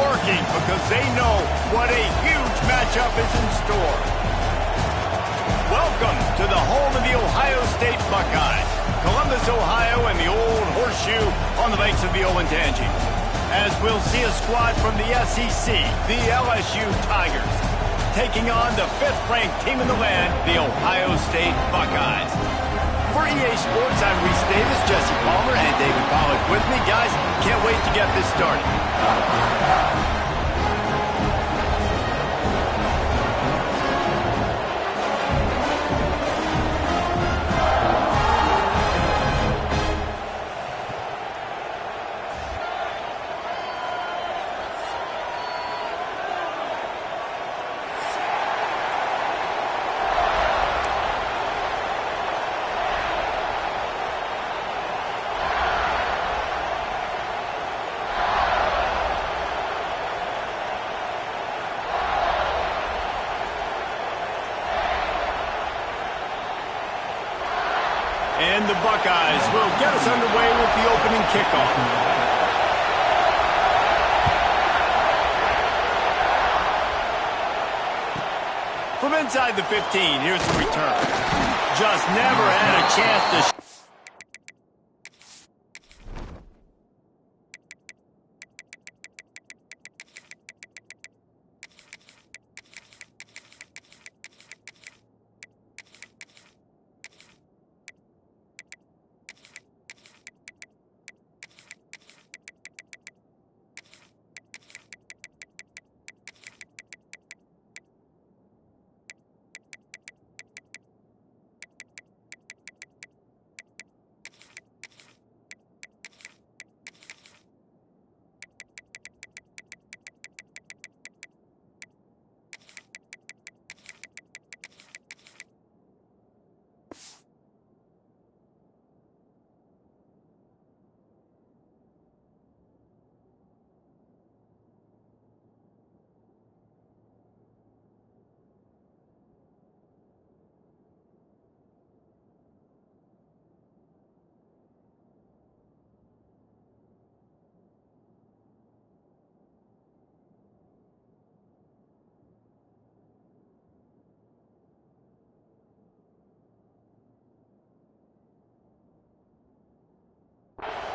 working because they know what a huge matchup is in store. Welcome to the home of the Ohio State Buckeyes, Columbus, Ohio, and the old horseshoe on the banks of the Olentangy. As we'll see a squad from the SEC, the LSU Tigers, taking on the 5th-ranked team in the land, the Ohio State Buckeyes. For EA Sports, I'm Reese Davis, Jesse Palmer, and David Pollack with me. Guys, can't wait to get this started. And the Buckeyes will get us underway with the opening kickoff. From inside the 15, here's the return. Just never had a chance to...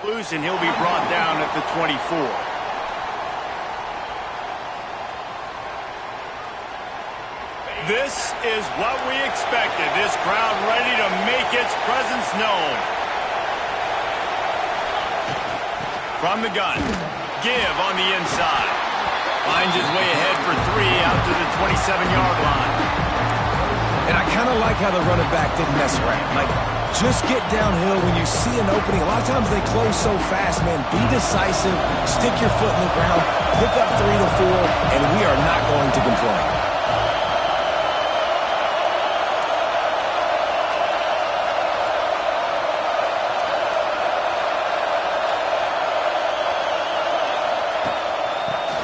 Loose, and he'll be brought down at the 24. This is what we expected. This crowd ready to make its presence known. From the gun, give on the inside. Finds his way ahead for 3 out to the 27-yard line. And I kind of like how the running back didn't mess around. Just get downhill when you see an opening. A lot of times they close so fast, man. Be decisive, stick your foot in the ground, pick up 3 to 4, and we are not going to complain.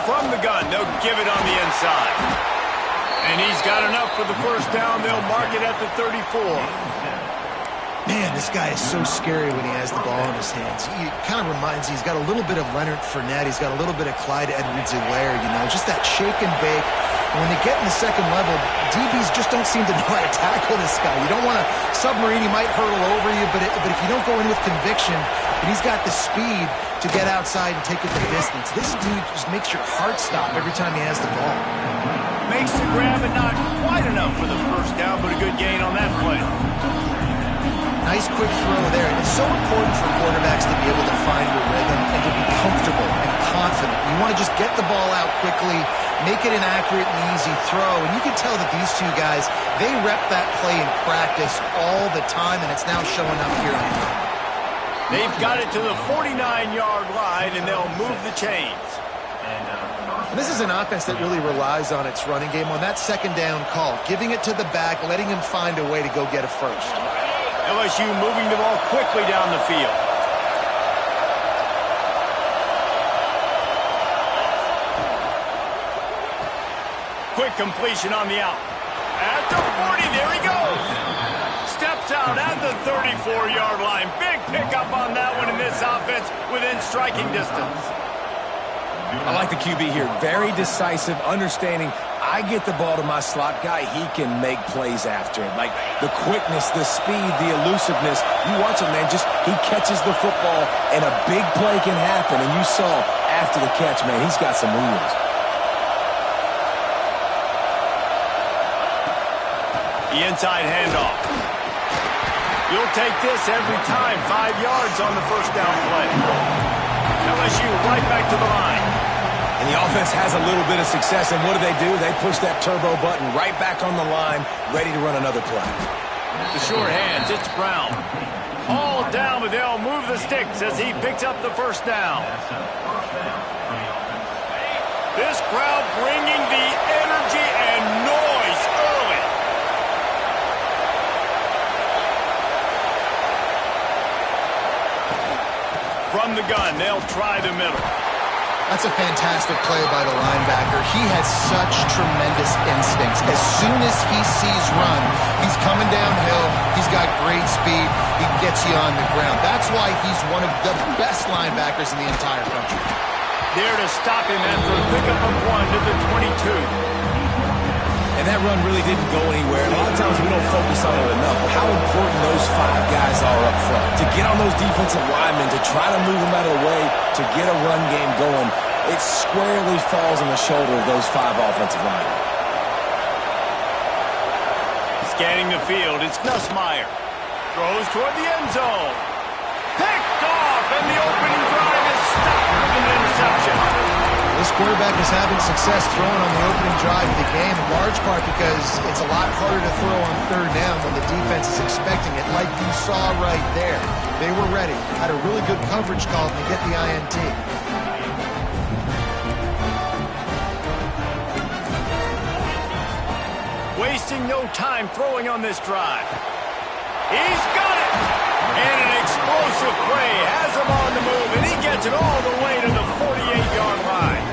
From the gun, they'll give it on the inside. And he's got enough for the first down. They'll mark it at the 34. Man, this guy is so scary when he has the ball in his hands. He kind of reminds me, he's got a little bit of Leonard Fournette. He's got a little bit of Clyde Edwards-Helaire, you know, just that shake and bake. And when they get in the second level, DBs just don't seem to know how to tackle this guy. You don't want to submarine. He might hurtle over you, but if you don't go in with conviction, and he's got the speed to get outside and take it the distance, this dude just makes your heart stop every time he has the ball. Makes the grab and not quite enough for the first down, but a good gain on that play. Nice quick throw there. And it's so important for quarterbacks to be able to find your rhythm and to be comfortable and confident. You want to just get the ball out quickly, make it an accurate and easy throw. And you can tell that these two guys, they rep that play in practice all the time, and it's now showing up here. They've got it to the 49-yard line, and they'll move the chains. And this is an offense that really relies on its running game on that second down call, giving it to the back, letting him find a way to go get a first. LSU moving the ball quickly down the field. Quick completion on the out. At the 40, there he goes. Steps out at the 34-yard line. Big pickup on that one in this offense within striking distance. I like the QB here. Very decisive, understanding I get the ball to my slot guy, he can make plays after it. Like the quickness, the speed, the elusiveness. You watch him, man, just he catches the football and a big play can happen. And you saw after the catch, man, he's got some wheels. The inside handoff. You'll take this every time. 5 yards on the first down play. LSU right back to the line. And the offense has a little bit of success, and what do? They push that turbo button right back on the line, ready to run another play. The short hands, it's Brown. All down, but they'll move the sticks as he picks up the first down. This crowd bringing the energy and noise early. From the gun, they'll try the middle. That's a fantastic play by the linebacker. He has such tremendous instincts. As soon as he sees run, he's coming downhill. He's got great speed. He gets you on the ground. That's why he's one of the best linebackers in the entire country. There to stop him after a pickup of 1 to the 22. And that run really didn't go anywhere. And a lot of times we don't focus on it enough. But how important those 5 guys are up front. To get on those defensive linemen, to try to move them out of the way, to get a run game going, it squarely falls on the shoulder of those 5 offensive linemen. Scanning the field, it's Nussmeier. Throws toward the end zone. Picked off, and the opening drive is stopped with an interception. This quarterback is having success throwing on the opening drive of the game, in large part because it's a lot harder to throw on third down when the defense is expecting it, like you saw right there. They were ready, had a really good coverage call, and they get the INT. Wasting no time throwing on this drive. He's got it! And an explosive play has him on the move, and he gets it all the way to the 48-yard line.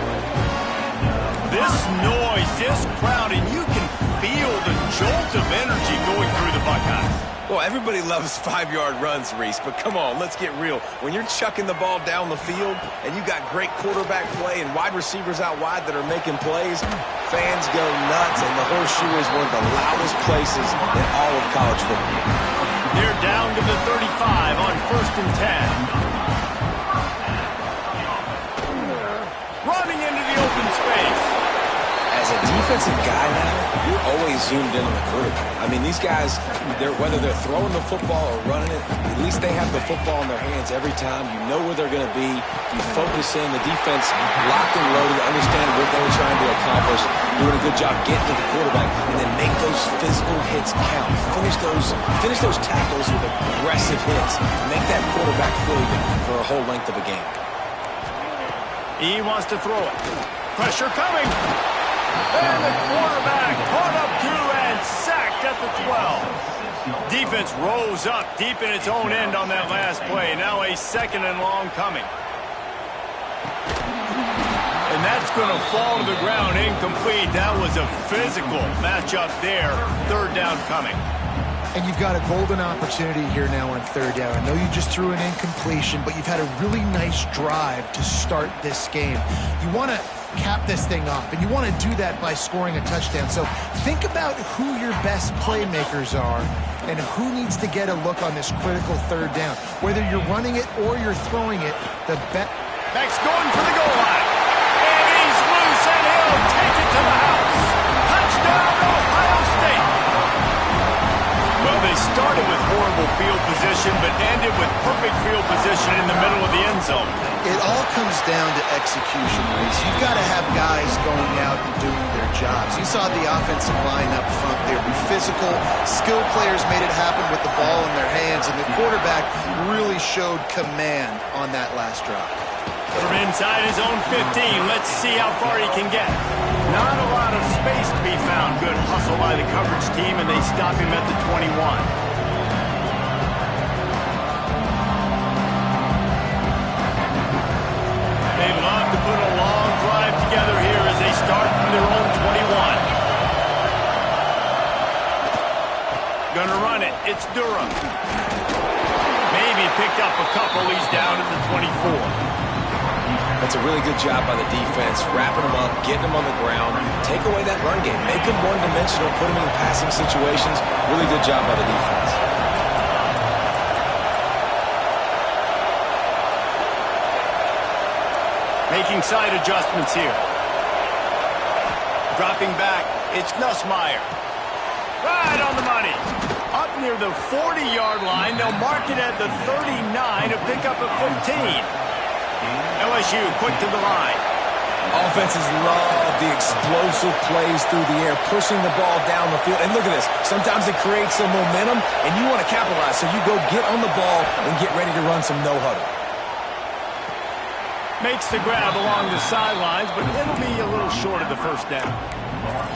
This noise, this crowd, and you can feel the jolt of energy going through the Buckeyes. Well, everybody loves 5-yard runs, Reese, but come on, let's get real. When you're chucking the ball down the field and you got great quarterback play and wide receivers out wide that are making plays, fans go nuts, and the Horseshoe is one of the loudest places in all of college football. They're down to the 35 on 1st and 10. Running into the open space. As a defensive guy now, you're always zoomed in on the quarterback. I mean, these guys, whether they're throwing the football or running it, at least they have the football in their hands every time. You know where they're going to be. You focus in. The defense locked and loaded, understand what they're trying to accomplish, doing a good job getting to the quarterback, and then make those physical hits count. Finish those tackles with aggressive hits. Make that quarterback feel you for a whole length of a game. He wants to throw it. Pressure coming. And the quarterback caught up to and sacked at the 12. Defense rose up deep in its own end on that last play. Now a 2nd and long coming. And that's going to fall to the ground incomplete. That was a physical matchup there. 3rd down coming. And you've got a golden opportunity here now on 3rd down. I know you just threw an incompletion, but you've had a really nice drive to start this game. You want to cap this thing off, and you want to do that by scoring a touchdown. So think about who your best playmakers are and who needs to get a look on this critical 3rd down. Whether you're running it or you're throwing it, the bet. Max going for the goal line. And he's loose, and he'll take it to the house. Touchdown, Ohio State. Well, they started with horrible field position, but ended with perfect field position in the middle of the end zone. It all comes down to execution, Reese. You've got to have guys going out and doing their jobs. You saw the offensive line up front there be physical. Skilled players made it happen with the ball in their hands, and the quarterback really showed command on that last drive. From inside his own 15, let's see how far he can get. Not a lot of space to be found. Good hustle by the coverage team, and they stop him at the 21. They love to put a long drive together here as they start from their own 21. Gonna run it. It's Durham. Maybe picked up a couple. He's down at the 24. That's a really good job by the defense, wrapping them up, getting them on the ground, take away that run game, make them one-dimensional, put them in passing situations. Really good job by the defense. Making side adjustments here. Dropping back, it's Nussmeier. Right on the money. Up near the 40-yard line, they'll mark it at the 39, a pickup of 15. LSU quick to the line. Offenses love the explosive plays through the air, pushing the ball down the field. And look at this. Sometimes it creates some momentum, and you want to capitalize. So you go get on the ball and get ready to run some no-huddle. Makes the grab along the sidelines, but it'll be a little short of the first down.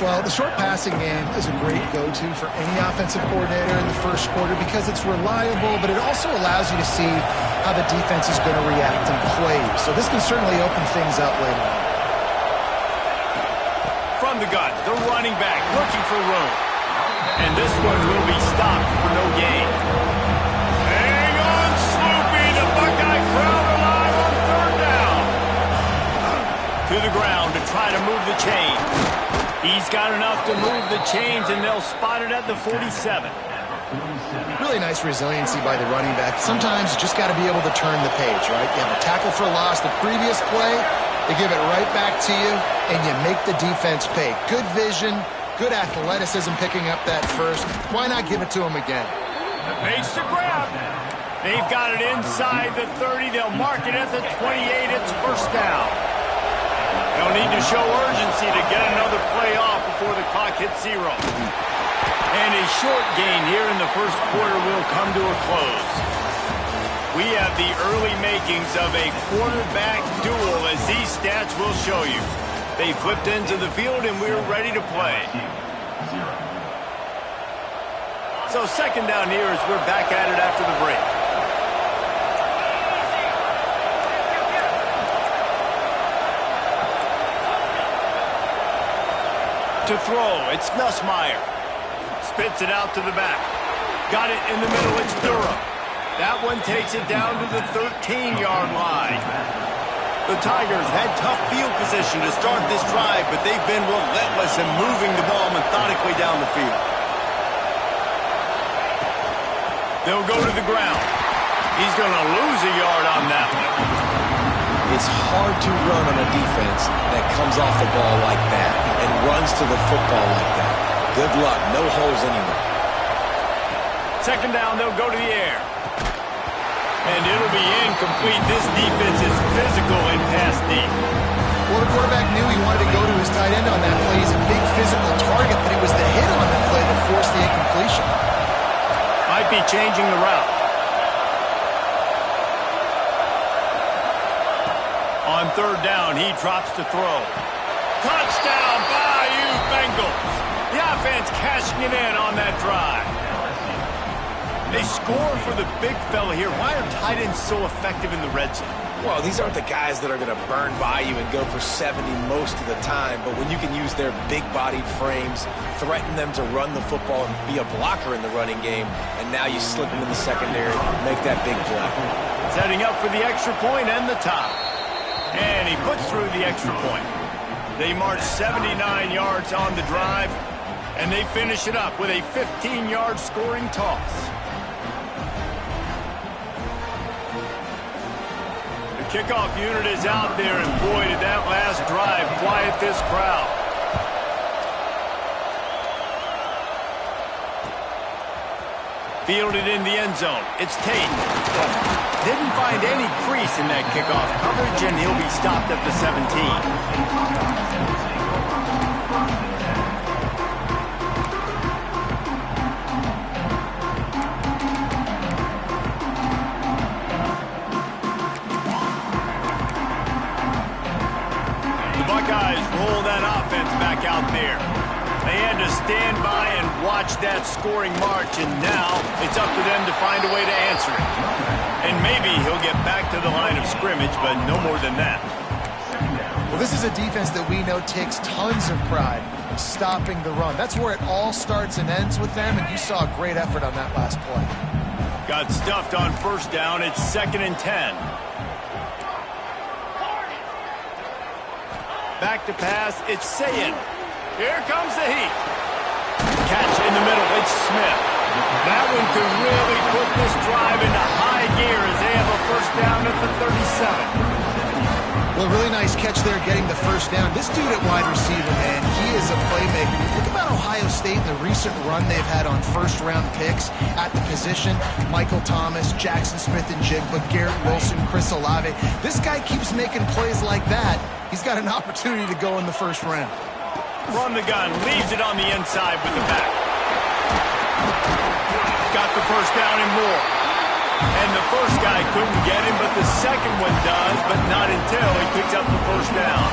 Well, the short passing game is a great go-to for any offensive coordinator in the first quarter because it's reliable, but it also allows you to see how the defense is going to react and play. So this can certainly open things up later on. From the gun, the running back looking for room. And this one will be stopped for no gain. Hang on, Sloopy. The Buckeye crowd alive on third down. To the ground to try to move the chain. He's got enough to move the chains, and they'll spot it at the 47. Really nice resiliency by the running back. Sometimes you just got to be able to turn the page, right? You have a tackle for loss the previous play, they give it right back to you, and you make the defense pay. Good vision, good athleticism picking up that first. Why not give it to him again? Makes the grab. They've got it inside the 30. They'll mark it at the 28. It's first down. They'll need to show urgency to get another play off before the clock hits 0. And a short gain here in the first quarter will come to a close. We have the early makings of a quarterback duel, as these stats will show you. They flipped into the field, and we're ready to play. So second down here as we're back at it after the break. To throw, it's Nussmeier. Spits it out to the back. Got it in the middle, it's Durham. That one takes it down to the 13-yard line. The Tigers had tough field position to start this drive, but they've been relentless in moving the ball methodically down the field. They'll go to the ground. He's going to lose a yard on that one. It's hard to run on a defense that comes off the ball like that and runs to the football like that. Good luck. No holes anywhere. Second down, they'll go to the air. And it'll be incomplete. This defense is physical and pass deep. Well, the quarterback knew he wanted to go to his tight end on that play. He's a big physical target, but it was the hit on that play that forced the incompletion. Might be changing the route. On third down, he drops to throw. Touchdown, Bayou Bengals. The offense cashing it in on that drive. They score for the big fella here. Why are tight ends so effective in the red zone? Well, these aren't the guys that are going to burn by you and go for 70 most of the time, but when you can use their big-bodied frames, threaten them to run the football and be a blocker in the running game, and now you slip them in the secondary, make that big play. Setting up for the extra point and the tie. And he puts through the extra point. They march 79 yards on the drive, and they finish it up with a 15-yard scoring toss. The kickoff unit is out there, and boy, did that last drive quiet this crowd. Fielded in the end zone. It's Tate. Didn't find any crease in that kickoff coverage, and he'll be stopped at the 17. Buckeyes roll that offense back out there. They had to stand by and watch that scoring march, and now it's up to them to find a way to answer it. And maybe he'll get back to the line of scrimmage, but no more than that. Well, this is a defense that we know takes tons of pride stopping the run. That's where it all starts and ends with them, and you saw a great effort on that last play. Got stuffed on first down. It's 2nd and 10. Back to pass, it's Saying. Here comes the heat. Catch in the middle, it's Smith. That one could really put this drive into high gear as they have a first down at the 37. Well, really nice catch there getting the first down. This dude at wide receiver, man, he is a playmaker. You think about Ohio State and the recent run they've had on first-round picks at the position. Michael Thomas, Jackson Smith and Jigba, Garrett Wilson, Chris Olave. This guy keeps making plays like that. He's got an opportunity to go in the first round. From the gun, leaves it on the inside with the back. Got the first down and more. And the first guy couldn't get him, but the second one does, but not until he picks up the first down.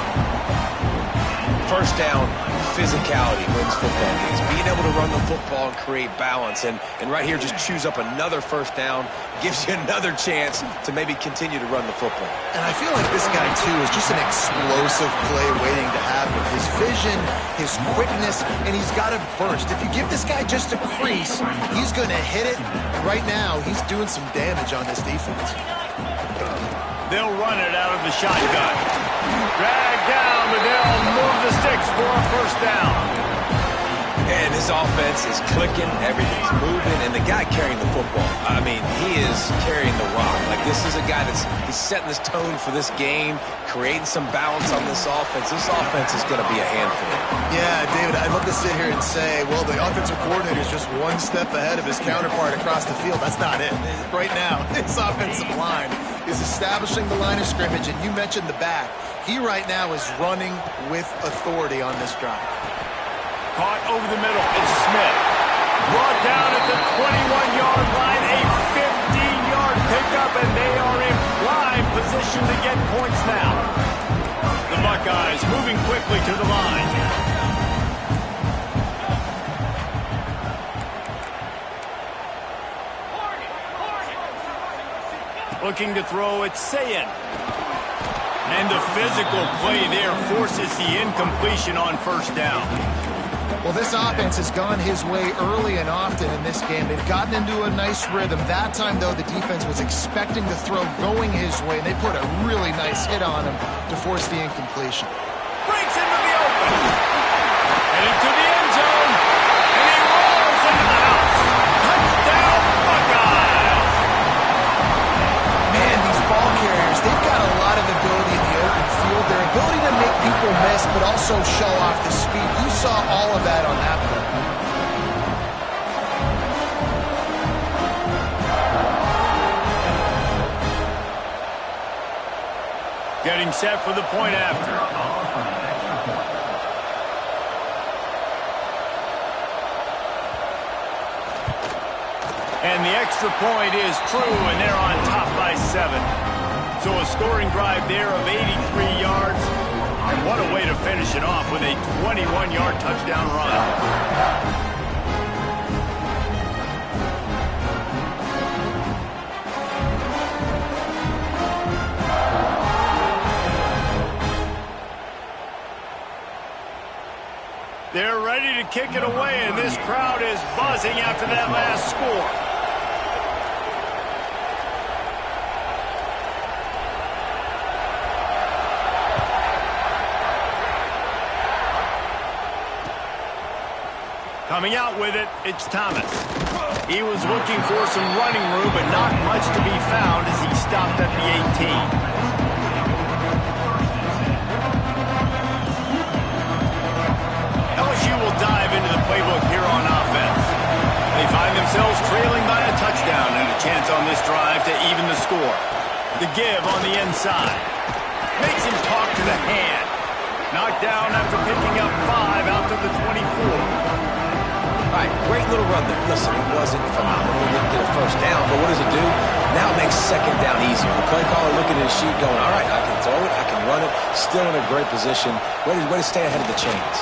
First down, physicality wins football games. Being able to run the football and create balance. And right here, just choose up another first down, gives you another chance to maybe continue to run the football. And I feel like this guy, too, is just an explosive play waiting to happen. His vision, his quickness, and he's got a burst. If you give this guy just a crease, he's going to hit it. And right now, he's doing some damage on this defense. They'll run it out of the shotgun. Drag down, but they'll move the sticks for a first down. And his offense is clicking, everything's moving, and the guy carrying the football, I mean, he is carrying the rock. Like, this is a guy he's setting this tone for this game, creating some balance on this offense. This offense is going to be a handful. Yeah, David, I'd love to sit here and say, well, the offensive coordinator is just one step ahead of his counterpart across the field. That's not it. Right now, his offensive line is establishing the line of scrimmage, and you mentioned the back. He right now is running with authority on this drive. Caught over the middle, it's Smith. Brought down at the 21-yard line, a 15-yard pickup, and they are in prime position to get points now. The Buckeyes moving quickly to the line. Looking to throw, it's Saying. And the physical play there forces the incompletion on first down. Well, this offense has gone his way early and often in this game. They've gotten into a nice rhythm. That time, though, the defense was expecting the throw going his way, and they put a really nice hit on him to force the incompletion. Breaks into the open. And into the end zone. And he rolls into the house. Touchdown, Buckeyes. Man, these ball carriers, they've got a lot of ability in the open field. Their ability to make people miss, but also show off the speed. You saw all of that on that play. Getting set for the point after. And the extra point is true, and they're on top by 7. So a scoring drive there of 83 yards. And what a way to finish it off with a 21-yard touchdown run. They're ready to kick it away, and this crowd is buzzing after that last score. Coming out with it, it's Thomas. He was looking for some running room, but not much to be found as he stopped at the 18. LSU will dive into the playbook here on offense. They find themselves trailing by a touchdown and a chance on this drive to even the score. The give on the inside. Makes him talk to the hand. Knocked down after picking up 5 out to the 24. All right, great little run there. Listen, it wasn't phenomenal. He didn't get a first down, but what does it do? Now it makes second down easier. The play caller looking at his sheet going, all right, I can throw it, I can run it, still in a great position. Way to stay ahead of the chains.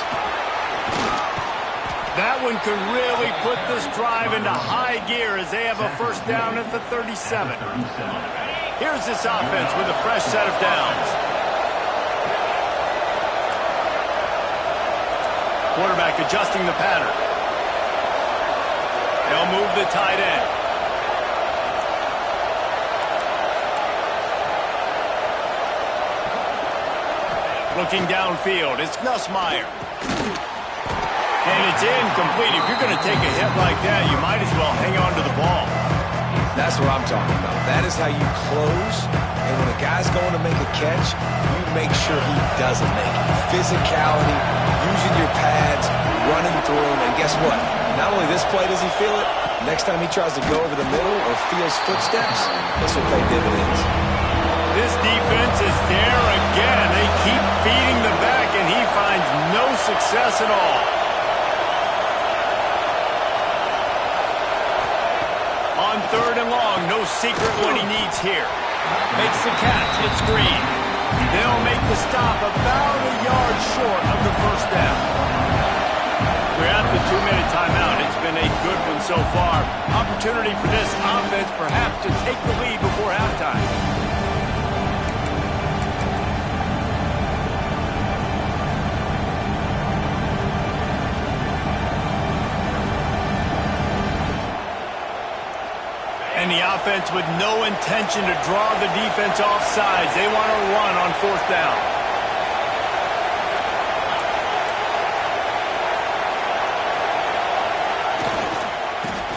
That one could really put this drive into high gear as they have a first down at the 37. Here's this offense with a fresh set of downs. Quarterback adjusting the pattern. They'll move the tight end. Looking downfield, it's Nussmeier. And it's incomplete. If you're going to take a hit like that, you might as well hang on to the ball. That's what I'm talking about. That is how you close. And when a guy's going to make a catch, you make sure he doesn't make it. Physicality, using your pads, running through him. And guess what? Not only this play does he feel it, next time he tries to go over the middle or feels footsteps, this will pay dividends. This defense is there again. They keep feeding the back, and he finds no success at all. On 3rd and long, no secret what he needs here. Makes the catch. It's Green. They'll make the stop about a yard short of the first down. We're at the 2-minute timeout. It's been a good one so far. Opportunity for this offense perhaps to take the lead before halftime. And the offense with no intention to draw the defense off sides. They want to run on 4th down.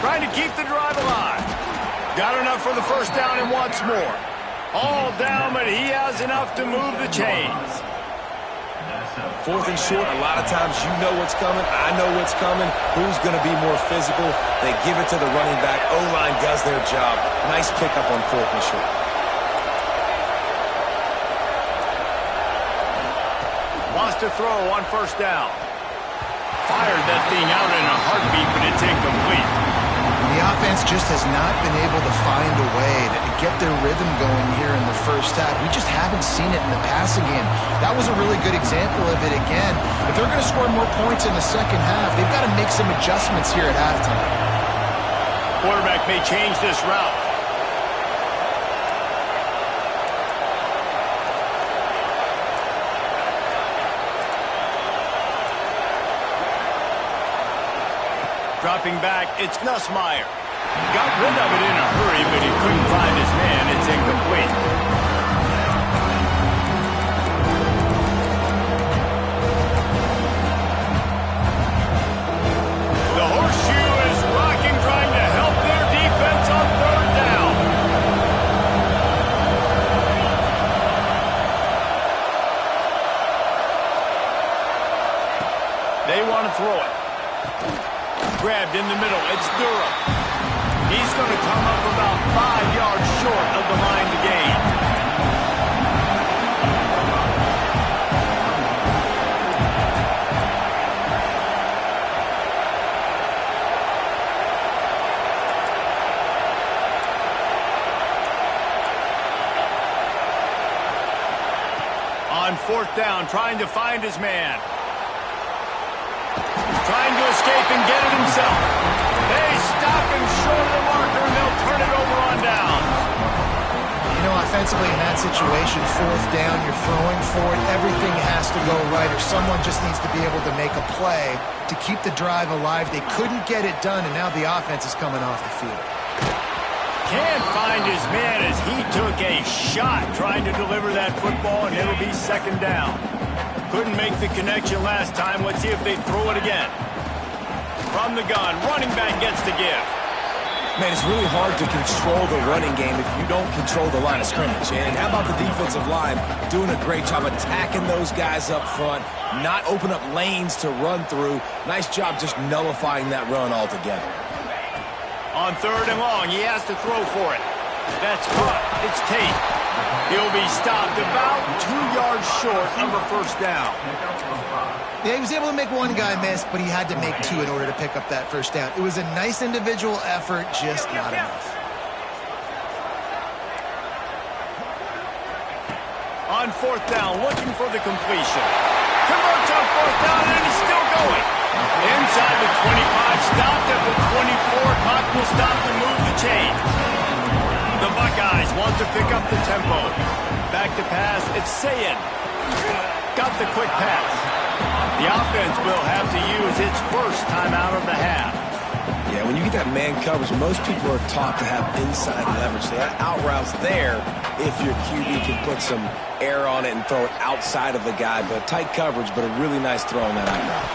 Trying to keep the drive alive. Got enough for the first down and wants more. All down, but he has enough to move the chains. 4th and short, a lot of times you know what's coming. I know what's coming. Who's going to be more physical? They give it to the running back. O-line does their job. Nice pickup on 4th and short. Wants to throw on 1st down. Fired that thing out in a heartbeat, but it's incomplete. The offense just has not been able to find a way to get their rhythm going here in the first half. We just haven't seen it in the passing game. That was a really good example of it again. If they're going to score more points in the second half, they've got to make some adjustments here at halftime. Quarterback may change this route. Dropping back, it's Nussmeier. Got rid of it in a hurry, but he couldn't find his man. It's incomplete. The horseshoe is rocking, trying to help their defense on 3rd down. They want to throw it. Grabbed in the middle. It's Durham. He's going to come up about 5 yards short of the line to gain. On 4th down, trying to find his man. Trying to escape and get it himself. They stop him short of the marker, and they'll turn it over on downs. You know, offensively in that situation, 4th down, you're throwing for it. Everything has to go right, or someone just needs to be able to make a play to keep the drive alive. They couldn't get it done, and now the offense is coming off the field. Can't find his man as he took a shot trying to deliver that football, and it'll be 2nd down. Couldn't make the connection last time. Let's see if they throw it again. From the gun, running back gets to give. Man, it's really hard to control the running game if you don't control the line of scrimmage. And how about the defensive line doing a great job attacking those guys up front, not open up lanes to run through. Nice job just nullifying that run altogether. On 3rd and long, he has to throw for it. That's caught. It's Tate. He'll be stopped about 2 yards short of a 1st down. Yeah, he was able to make one guy miss, but he had to make 2 in order to pick up that 1st down. It was a nice individual effort, just not enough. On 4th down, looking for the completion. Converts on 4th down, and he's still going. Inside the 25, stopped at the 24. Clock will stop to move the chains. The Buckeyes want to pick up the tempo. Back to pass, it's Sayin. Got the quick pass. The offense will have to use its first timeout of the half. Yeah, when you get that man coverage, most people are taught to have inside leverage. So that out route's there if your QB can put some air on it and throw it outside of the guy. But tight coverage, but a really nice throw on that out route.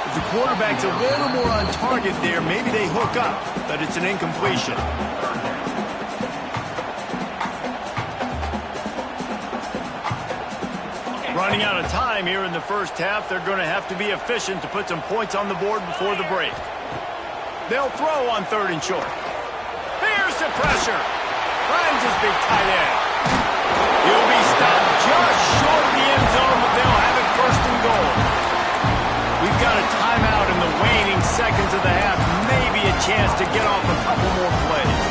If the quarterback's a little more on target there, maybe they hook up, but it's an incompletion. Running out of time here in the first half, they're going to have to be efficient to put some points on the board before the break. They'll throw on 3rd and short. Here's the pressure. Finds his big tight end. He'll be stopped just short of the end zone, but they'll have it 1st and goal. We've got a timeout in the waning seconds of the half. Maybe a chance to get off a couple more plays.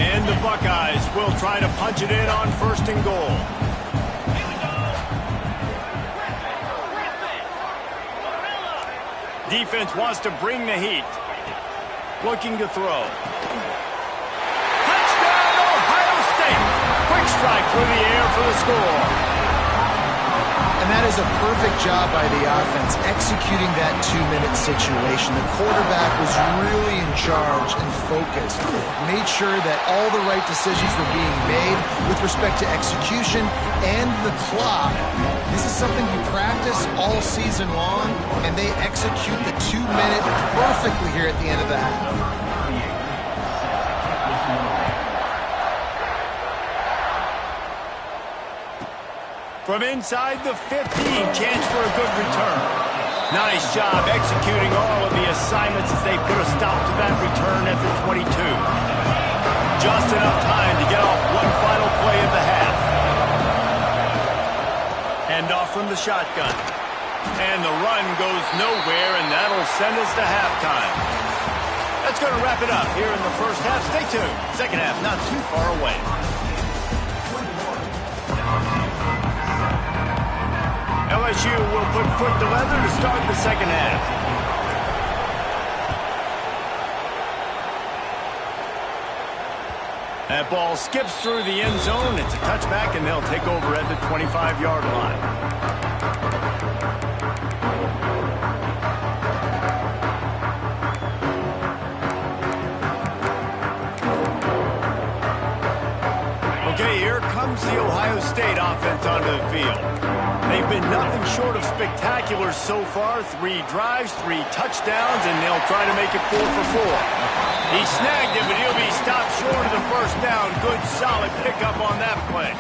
And the Buckeyes will try to punch it in on 1st and goal. Defense wants to bring the heat. Looking to throw. Touchdown, Ohio State! Quick strike through the air for the score. And that is a perfect job by the offense, executing that 2-minute situation. The quarterback was really in charge and focused. Made sure that all the right decisions were being made with respect to execution and the clock. This is something you practice all season long, and they execute the 2-minute perfectly here at the end of the half. From inside the 15, chance for a good return. Nice job executing all of the assignments as they put a stop to that return at the 22. Just enough time to get off one final play of the half. Hand off from the shotgun. And the run goes nowhere, and that'll send us to halftime. That's going to wrap it up here in the first half. Stay tuned. Second half not too far away. LSU will put foot to leather to start the second half. That ball skips through the end zone. It's a touchback, and they'll take over at the 25-yard line. Okay, here comes the Ohio State offense onto the field. They've been nothing short of spectacular so far. 3 drives, 3 touchdowns, and they'll try to make it 4 for 4. He snagged it, but he'll be stopped short of the first down. Good, solid pickup on that play.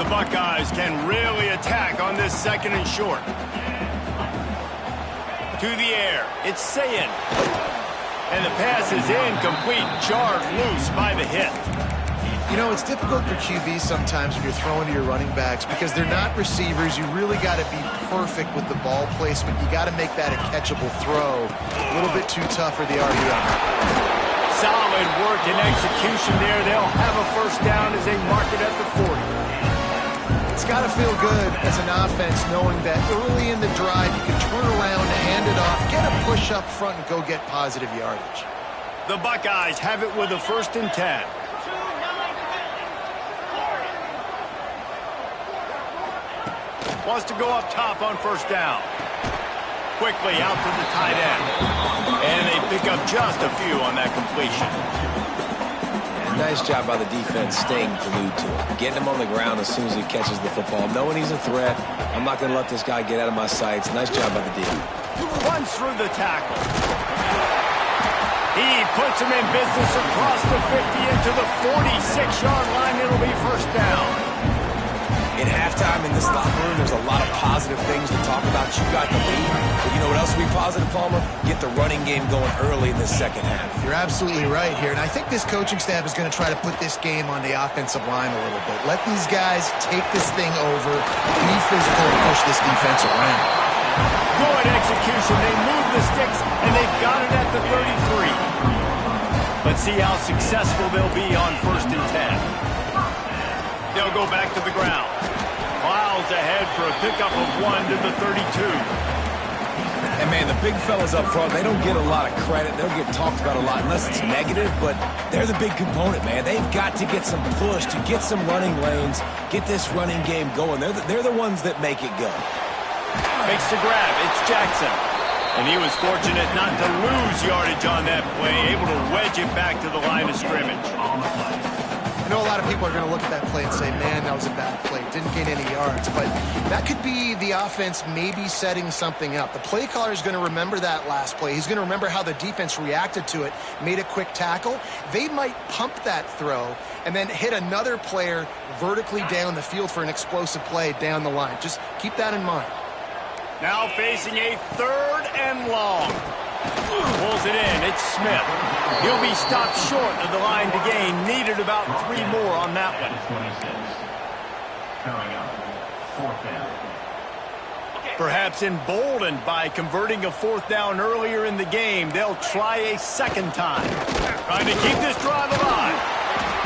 The Buckeyes can really attack on this 2nd and short. To the air, it's Sayin. And the pass is incomplete, jarred loose by the hit. You know, it's difficult for QBs sometimes when you're throwing to your running backs because they're not receivers. You really got to be perfect with the ball placement. You got to make that a catchable throw. A little bit too tough for the RBI. Solid work and execution there. They'll have a first down as they mark it at the 40. It's got to feel good as an offense knowing that early in the drive you can turn around, hand it off, get a push up front, and go get positive yardage. The Buckeyes have it with a 1st and 10. Wants to go up top on first down. Quickly out to the tight end. And they pick up just a few on that completion. And nice job by the defense staying glued to him. Getting him on the ground as soon as he catches the football. Knowing he's a threat. I'm not going to let this guy get out of my sights. Nice job by the D. Runs through the tackle. He puts him in business across the 50 into the 46-yard line. It'll be first down. In halftime in this locker room, there's a lot of positive things to talk about. You got the lead. But you know what else will be positive, Palmer? Get the running game going early in the second half. You're absolutely right here. And I think this coaching staff is going to try to put this game on the offensive line a little bit. Let these guys take this thing over, be physical, and push this defense around. Good execution. They move the sticks, and they've got it at the 33. Let's see how successful they'll be on 1st and 10. They'll go back to the ground. Miles ahead for a pickup of 1 to the 32. And, man, the big fellas up front, they don't get a lot of credit. They don't get talked about a lot unless it's negative, but they're the big component, man. They've got to get some push to get some running lanes, get this running game going. They're the ones that make it go. Makes the grab. It's Jackson. And he was fortunate not to lose yardage on that play, able to wedge it back to the line of scrimmage. I know a lot of people are going to look at that play and say, man, that was a bad play. Didn't gain any yards. But that could be the offense maybe setting something up. The play caller is going to remember that last play. He's going to remember how the defense reacted to it, made a quick tackle. They might pump that throw and then hit another player vertically down the field for an explosive play down the line. Just keep that in mind. Now facing a 3rd and long. Pulls it in. It's Smith. He'll be stopped short of the line to gain. Needed about 3 more on that one. Perhaps emboldened by converting a 4th down earlier in the game, they'll try a 2nd time. Trying to keep this drive alive.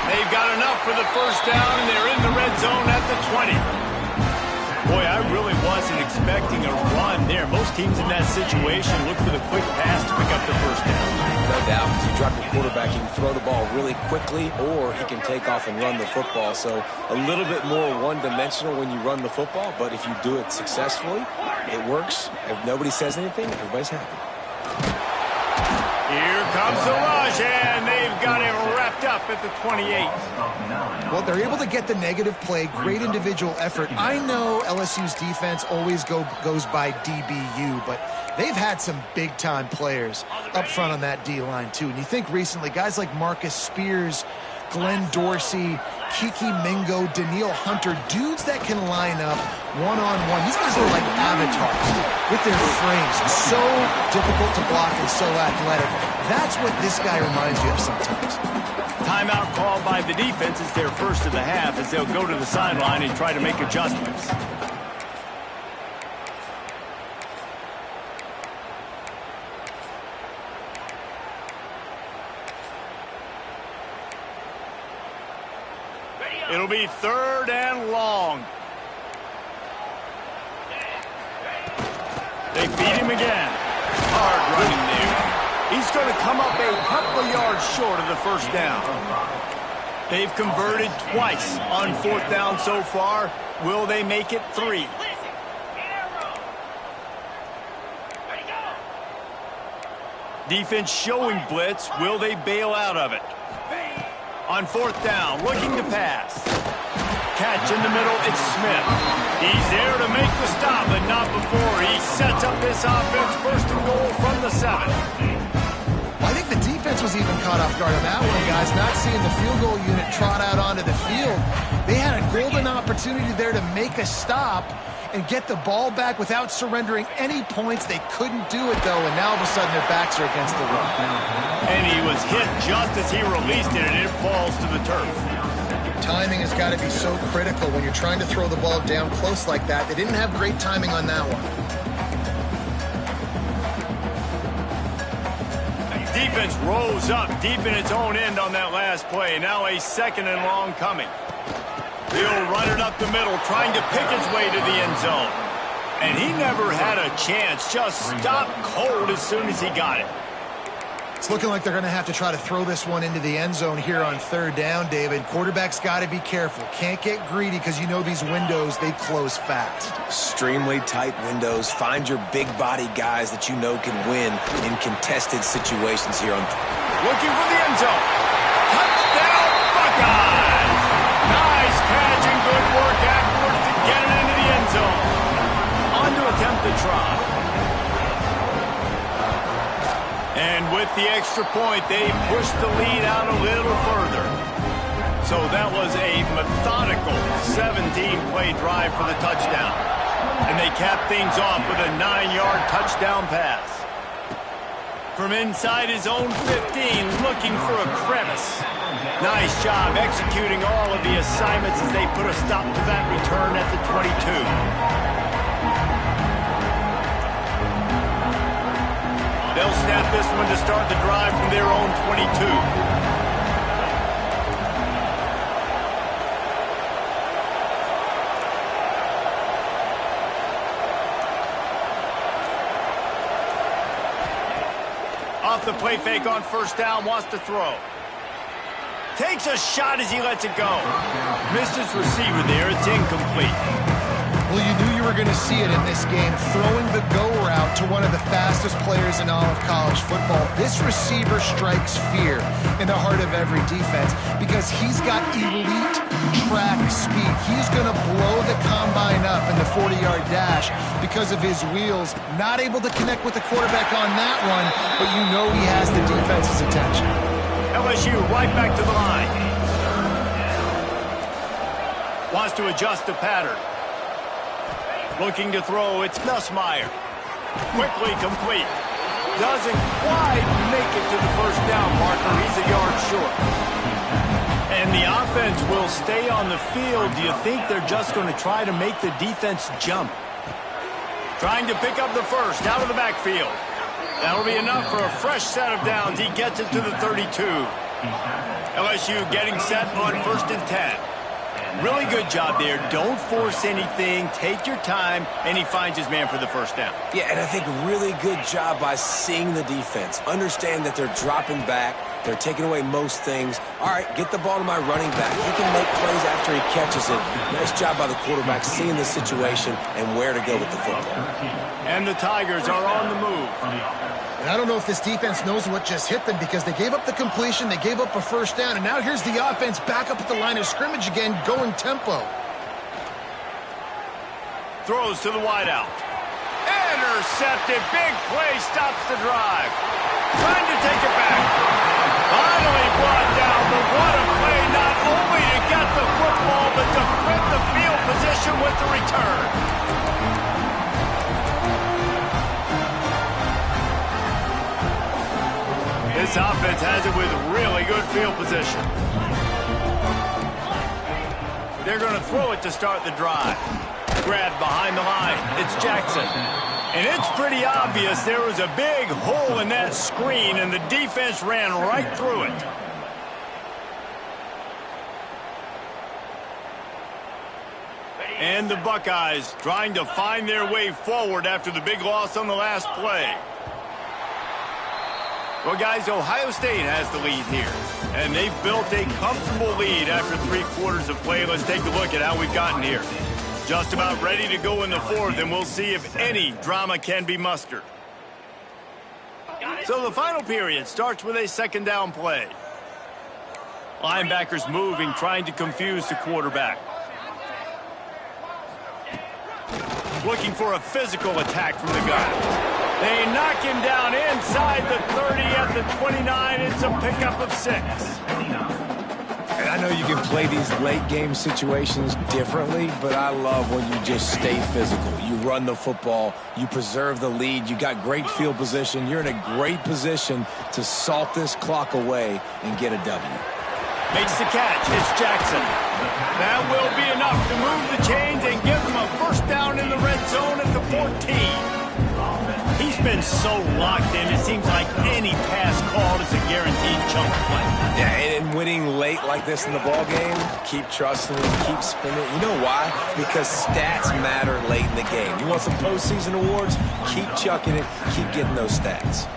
They've got enough for the 1st down, and they're in the red zone at the 20. Boy, I really wasn't expecting a run there. Most teams in that situation look for the quick pass to pick up the 1st down. No doubt, because you drop your quarterback, he can throw the ball really quickly, or he can take off and run the football. So a little bit more one-dimensional when you run the football, but if you do it successfully, it works. If nobody says anything, everybody's happy. Here comes the rush, and they've got him wrapped up at the 28. Well, they're able to get the negative play, great individual effort. I know LSU's defense always goes by DBU, but they've had some big-time players up front on that D-line, too. And you think recently, guys like Marcus Spears, Glenn Dorsey, Kiki Mingo, Daniil Hunter, dudes that can line up one-on-one. These guys are like avatars with their frames. So difficult to block and so athletic. That's what this guy reminds you of sometimes. Timeout called by the defense. It's their first of the half as they'll go to the sideline and try to make adjustments. It'll be 3rd and long. They feed him again. Hard running there. He's going to come up a couple of yards short of the 1st down. They've converted twice on 4th down so far. Will they make it 3? Defense showing blitz. Will they bail out of it? On 4th down, looking to pass. Catch in the middle, it's Smith. He's there to make the stop, but not before. He sets up this offense, 1st and goal from the 7. I think the defense was even caught off guard on that one, guys. Not seeing the field goal unit trot out onto the field. They had a golden opportunity there to make a stop and get the ball back without surrendering any points. They couldn't do it, though, and now all of a sudden their backs are against the run. And he was hit just as he released it, and it falls to the turf. Timing has got to be so critical when you're trying to throw the ball down close like that. They didn't have great timing on that one. Defense rose up deep in its own end on that last play. Now a 2nd and long coming. He'll run it up the middle, trying to pick his way to the end zone. And he never had a chance, just stopped cold as soon as he got it. It's looking like they're going to have to try to throw this one into the end zone here on 3rd down, David. Quarterback's got to be careful. Can't get greedy because you know these windows, they close fast. Extremely tight windows. Find your big body guys that you know can win in contested situations here on. Looking for the end zone. Touchdown, Buckeyes! Nice catch and good work afterwards to get it into the end zone. On to attempt the try. And with the extra point, they pushed the lead out a little further. So that was a methodical 17-play drive for the touchdown. And they capped things off with a 9-yard touchdown pass. From inside his own 15, looking for a crevice. Nice job executing all of the assignments as they put a stop to that return at the 22. They'll snap this one to start the drive from their own 22. Off the play fake on 1st down, wants to throw. Takes a shot as he lets it go. Missed his receiver there, it's incomplete. Well, you knew you were going to see it in this game, throwing the go route to one of the fastest players in all of college football. This receiver strikes fear in the heart of every defense because he's got elite track speed. He's going to blow the combine up in the 40-yard dash because of his wheels. Not able to connect with the quarterback on that one, but you know he has the defense's attention. LSU right back to the line. Wants to adjust the pattern. Looking to throw, it's Nussmeier. Quickly complete. Doesn't quite make it to the first down marker. He's a yard short. And the offense will stay on the field. Do you think they're just going to try to make the defense jump? Trying to pick up the first out of the backfield. That'll be enough for a fresh set of downs. He gets it to the 32. LSU getting set on 1st and 10. Really good job there. Don't force anything. Take your time, and he finds his man for the first down. Yeah, and I think really good job by seeing the defense. Understand that they're dropping back. They're taking away most things. All right, get the ball to my running back. He can make plays after he catches it. Nice job by the quarterback seeing the situation and where to go with the football. And the Tigers are on the move. And I don't know if this defense knows what just hit them because they gave up the completion, they gave up a first down, and now here's the offense back up at the line of scrimmage again, going tempo. Throws to the wideout. Intercepted. Big play stops the drive. Trying to take it back. Finally brought down, but what a play, not only to get the football, but to flip the field position with the return. This offense has it with really good field position. They're going to throw it to start the drive. Grabbed behind the line. It's Jackson. And it's pretty obvious there was a big hole in that screen, and the defense ran right through it. And the Buckeyes trying to find their way forward after the big loss on the last play. Well, guys, Ohio State has the lead here, and they've built a comfortable lead after 3 quarters of play. Let's take a look at how we've gotten here. Just about ready to go in the 4th, and we'll see if any drama can be mustered. So the final period starts with a 2nd down play. Linebackers moving, trying to confuse the quarterback. Looking for a physical attack from the guy. They knock him down inside the 30 at the 29. It's a pickup of 6. And I know you can play these late game situations differently, but I love when you just stay physical. You run the football, you preserve the lead, you got great field position. You're in a great position to salt this clock away and get a W. Makes the catch. It's Jackson. That will be enough to move the chains and give them a first down in the red zone at the 14. He's been so locked in, it seems like any pass called is a guaranteed chunk play. Yeah, and winning late like this in the ball game, keep trusting him, keep spinning. You know why? Because stats matter late in the game. You want some postseason awards? Keep chucking it, keep getting those stats.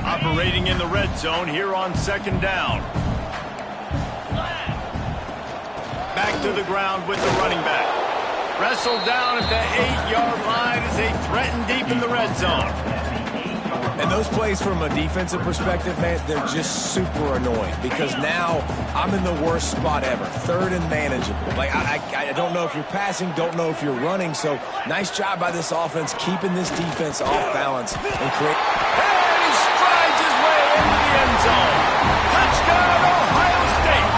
Operating in the red zone here on 2nd down. Back to the ground with the running back. Wrestled down at the 8-yard line as they threaten deep in the red zone. And those plays from a defensive perspective, man, they're just super annoying because now I'm in the worst spot ever. 3rd and manageable. Like, I don't know if you're passing, don't know if you're running. So nice job by this offense keeping this defense off balance and create. And he strides his way into the end zone. Touchdown, Ohio State.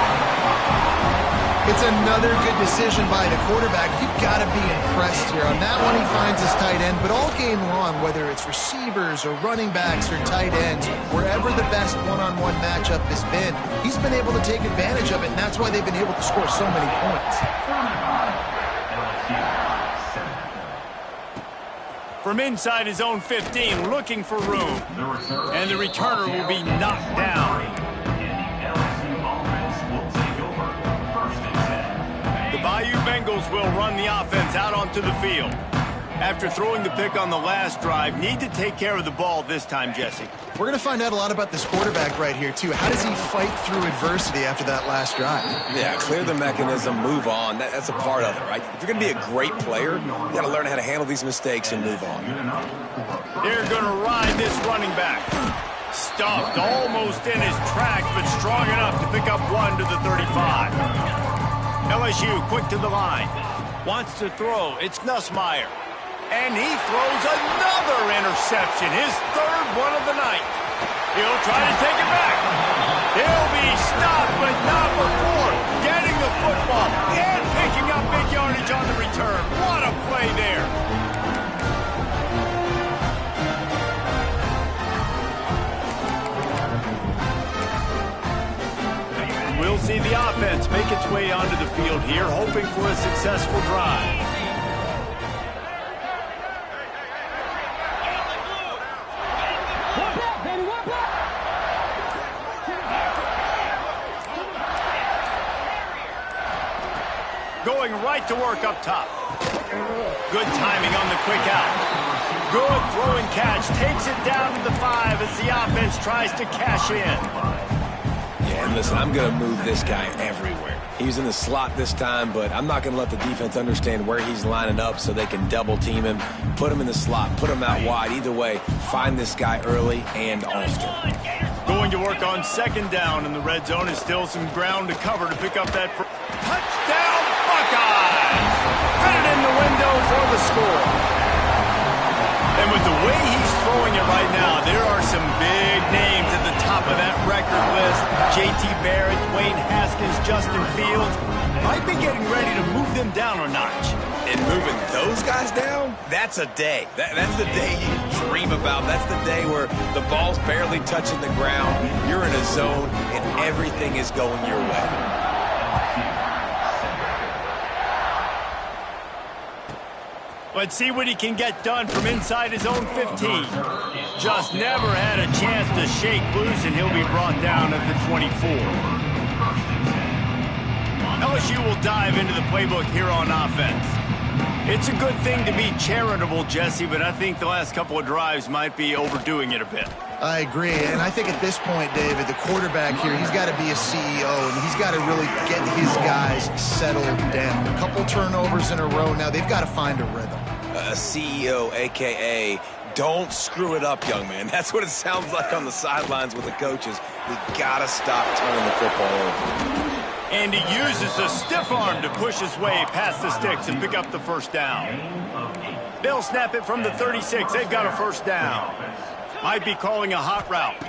It's another good decision by the quarterback. You've got to be impressed here. On that one, he finds his tight end, but all game long, whether it's receivers or running backs or tight ends, wherever the best one-on-one matchup has been, he's been able to take advantage of it, and that's why they've been able to score so many points. From inside his own 15, looking for room. And the returner will be knocked down. The Bayou Bengals will run the offense out onto the field. After throwing the pick on the last drive, need to take care of the ball this time, Jesse. We're going to find out a lot about this quarterback right here, too. How does he fight through adversity after that last drive? Yeah, clear the mechanism, move on. That's a part of it, right? If you're going to be a great player, you got to learn how to handle these mistakes and move on. They're going to ride this running back. Stuffed almost in his tracks, but strong enough to pick up one to the 35. LSU quick to the line. Wants to throw. It's Nussmeier. And he throws another interception, his third one of the night. He'll try to take it back. He'll be stopped, but not before getting the football and picking up big yardage on the return. What a play there. We'll see the offense make its way onto the field here, hoping for a successful drive. Going right to work up top. Good timing on the quick out. Good throw and catch. Takes it down to the 5 as the offense tries to cash in. Yeah, and listen, I'm going to move this guy everywhere. He's in the slot this time, but I'm not going to let the defense understand where he's lining up so they can double team him, put him in the slot, put him out wide. Either way, find this guy early and often. Going to work on second down, and the red zone is still some ground to cover to pick up that touchdown Buckeyes! Fit it in the window for the score. And with the way he's throwing it right now, there are some big names at the top of that record list. J.T. Barrett, Dwayne Haskins, Justin Fields. Might be getting ready to move them down a notch. And moving those guys down, that's a day. That's the day you dream about. That's the day where the ball's barely touching the ground. You're in a zone, and everything is going your way. Let's see what he can get done from inside his own 15. Just never had a chance to shake loose, and he'll be brought down at the 24. LSU will dive into the playbook here on offense. It's a good thing to be charitable, Jesse, but I think the last couple of drives might be overdoing it a bit. I agree, and I think at this point, David, the quarterback here, he's got to be a CEO, and he's got to really get his guys settled down. A couple turnovers in a row now. They've got to find a rhythm. A CEO, a.k.a. don't screw it up, young man. That's what it sounds like on the sidelines with the coaches. We got to stop turning the football over. And he uses a stiff arm to push his way past the sticks and pick up the first down. They'll snap it from the 36. They've got a first down. Might be calling a hot route.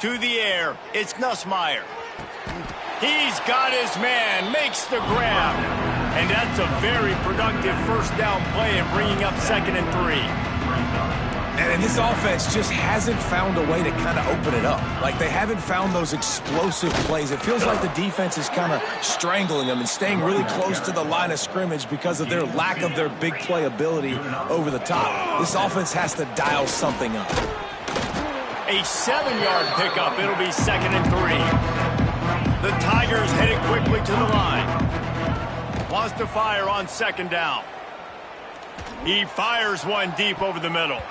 To the air, it's Nussmeier. He's got his man, makes the grab. And that's a very productive first down play and bringing up 2nd and 3. And this offense just hasn't found a way to kind of open it up. Like, they haven't found those explosive plays. It feels like the defense is kind of strangling them and staying really close to the line of scrimmage because of their lack of their big play ability over the top. This offense has to dial something up. A 7-yard pickup. It'll be 2nd and 3. The Tigers headed quickly to the line. Wants to fire on 2nd down. He fires one deep over the middle.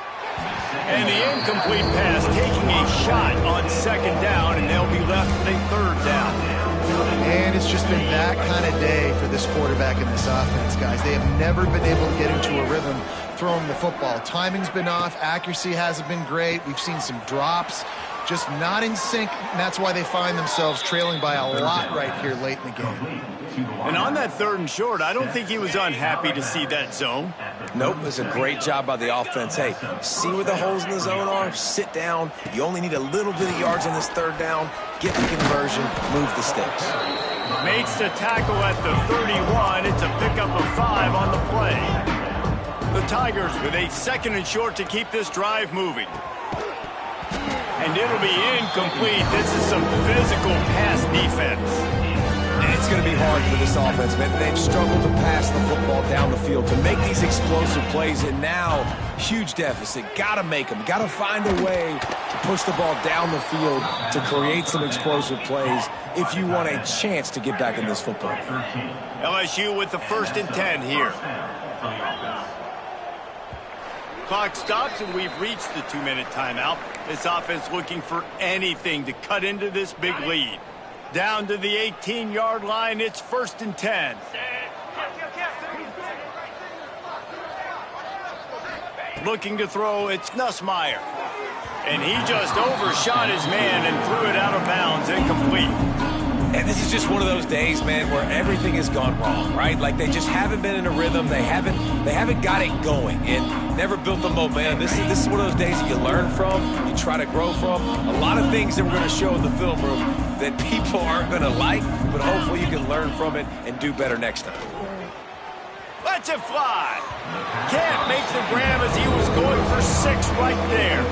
And the incomplete pass taking a shot on 2nd down, and they'll be left with a 3rd down. And it's just been that kind of day for this quarterback and this offense, guys. They have never been able to get into a rhythm throwing the football. Timing's been off. Accuracy hasn't been great. We've seen some drops. Just not in sync, and that's why they find themselves trailing by a lot right here late in the game. And on that 3rd and short, I don't think he was unhappy to see that zone. Nope, it's a great job by the offense. Hey, see where the holes in the zone are? Sit down. You only need a little bit of yards on this 3rd down. Get the conversion, move the sticks. Makes the tackle at the 31. It's a pickup of 5 on the play. The Tigers with a 2nd and short to keep this drive moving. And it'll be incomplete. This is some physical pass defense. And it's going to be hard for this offense, man. They've struggled to pass the football down the field, to make these explosive plays, and now, huge deficit. Got to make them. Got to find a way to push the ball down the field to create some explosive plays if you want a chance to get back in this football game. LSU with the 1st and 10 here. Clock stops, and we've reached the 2-minute timeout. This offense looking for anything to cut into this big lead. Down to the 18-yard line, it's 1st and 10. Looking to throw, it's Nussmeier. And he just overshot his man and threw it out of bounds, incomplete. And this is just one of those days, man, where everything has gone wrong, right? Like they just haven't been in a rhythm. They haven't got it going and never built the momentum. This is one of those days that you learn from, you try to grow from. A lot of things that we're going to show in the film room that people aren't going to like, but hopefully you can learn from it and do better next time. Let's it fly. Can't make the grab as he was going for 6 right there.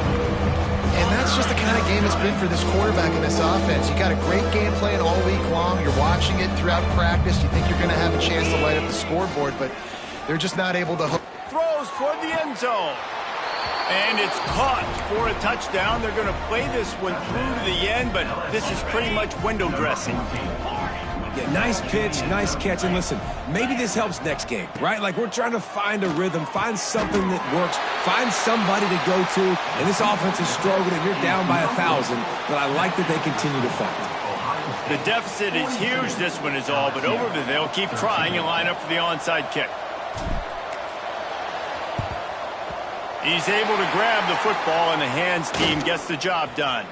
And that's just the kind of game it's been for this quarterback in this offense. You got a great game plan all week long. You're watching it throughout practice. You think you're going to have a chance to light up the scoreboard, but they're just not able to hook. Throws toward the end zone. And it's caught for a touchdown. They're going to play this one through to the end, but this is pretty much window dressing. Yeah, nice pitch, nice catch. And listen, maybe this helps next game, right? Like we're trying to find a rhythm, find something that works, find somebody to go to. And this offense is struggling, and you're down by 1,000. But I like that they continue to fight. The deficit is huge, this one is all, but over there, they'll keep trying and line up for the onside kick. He's able to grab the football, and the hands team gets the job done.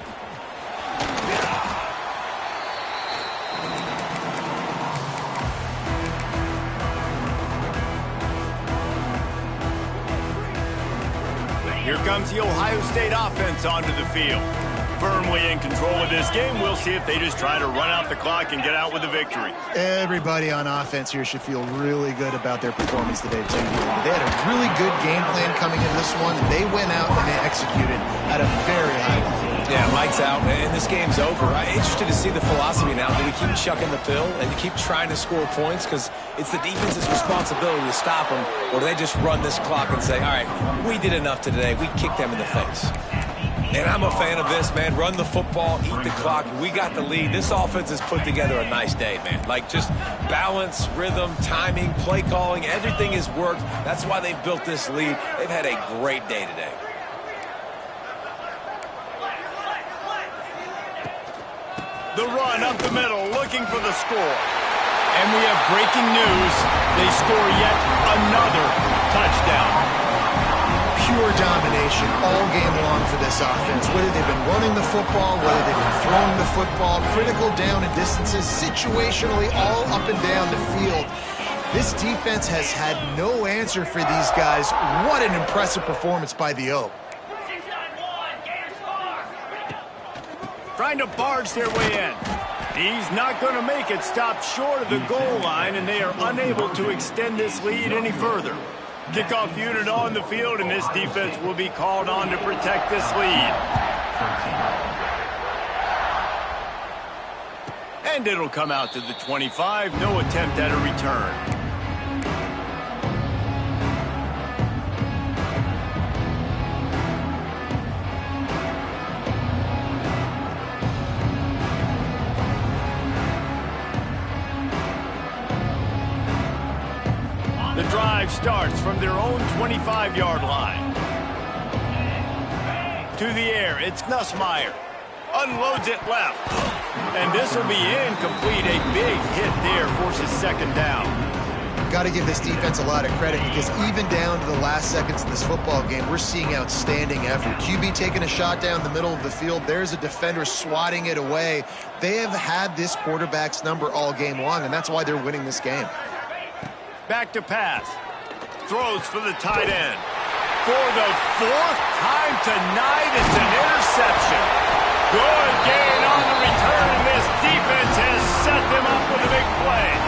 Here comes the Ohio State offense onto the field. Firmly in control of this game. We'll see if they just try to run out the clock and get out with a victory. Everybody on offense here should feel really good about their performance today, too. They had a really good game plan coming in this one. They went out and they executed at a very high level. Yeah, lights out, and this game's over. I'm interested to see the philosophy now. Do we keep chucking the pill and keep trying to score points? Because it's the defense's responsibility to stop them, or do they just run this clock and say, all right, we did enough today. We kicked them in the face. And I'm a fan of this, man. Run the football, eat the clock. We got the lead. This offense has put together a nice day, man. Like just balance, rhythm, timing, play calling, everything has worked. That's why they've built this lead. They've had a great day today. The run up the middle, looking for the score. And we have breaking news. They score yet another touchdown. Pure domination all game long for this offense. Whether they've been running the football, whether they've been throwing the football, critical down and distances, situationally all up and down the field. This defense has had no answer for these guys. What an impressive performance by the Oak. Trying to barge their way in. He's not going to make it. Stopped short of the goal line, and they are unable to extend this lead any further. Kickoff unit on the field, and this defense will be called on to protect this lead. And it'll come out to the 25. No attempt at a return. The drive starts from their own 25-yard line. To the air, it's Nussmeier. Unloads it left. And this will be incomplete. A big hit there, forces second down. Got to give this defense a lot of credit because even down to the last seconds of this football game, we're seeing outstanding effort. QB taking a shot down the middle of the field. There's a defender swatting it away. They have had this quarterback's number all game long, and that's why they're winning this game. Back to pass. Throws for the tight end. For the 4th time tonight, it's an interception. Good gain on the return, and this defense has set them up with a big play.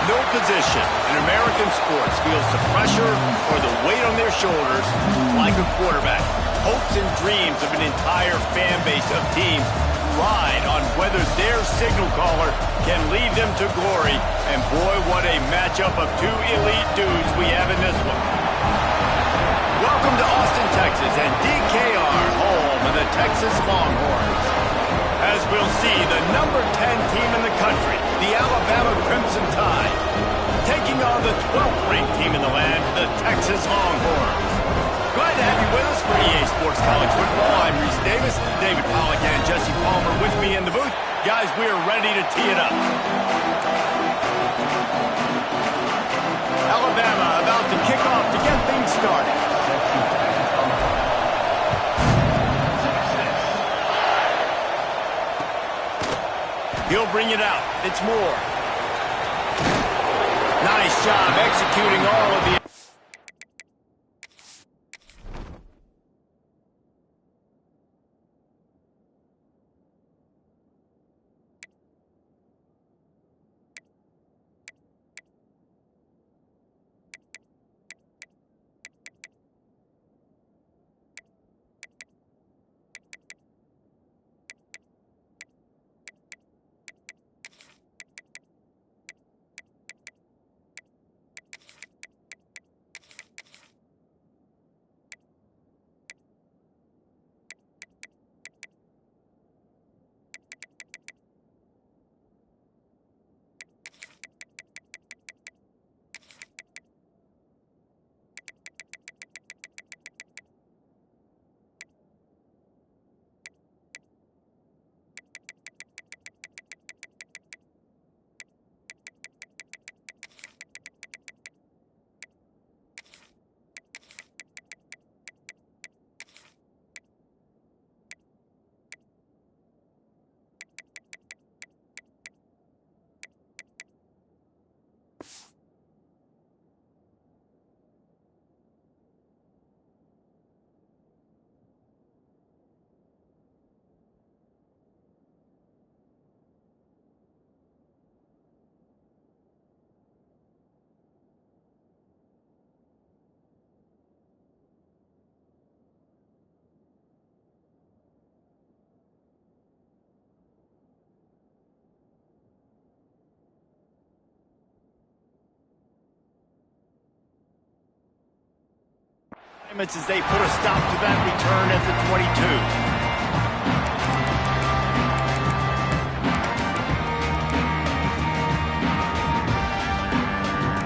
No position in American sports feels the pressure or the weight on their shoulders like a quarterback. Hopes and dreams of an entire fan base of teams ride on whether their signal caller can lead them to glory. And boy, what a matchup of two elite dudes we have in this one. Welcome to Austin, Texas, and DKR, home of the Texas Longhorns. As we'll see, the number 10 team in the country, the Alabama Crimson Tide, taking on the 12th ranked team in the land, the Texas Longhorns. Glad to have you with us for EA Sports College Football. I'm Reese Davis, David Pollack, and Jesse Palmer with me in the booth. Guys, we are ready to tee it up. They'll bring it out. It's more. Nice job executing all of the... As they put a stop to that return at the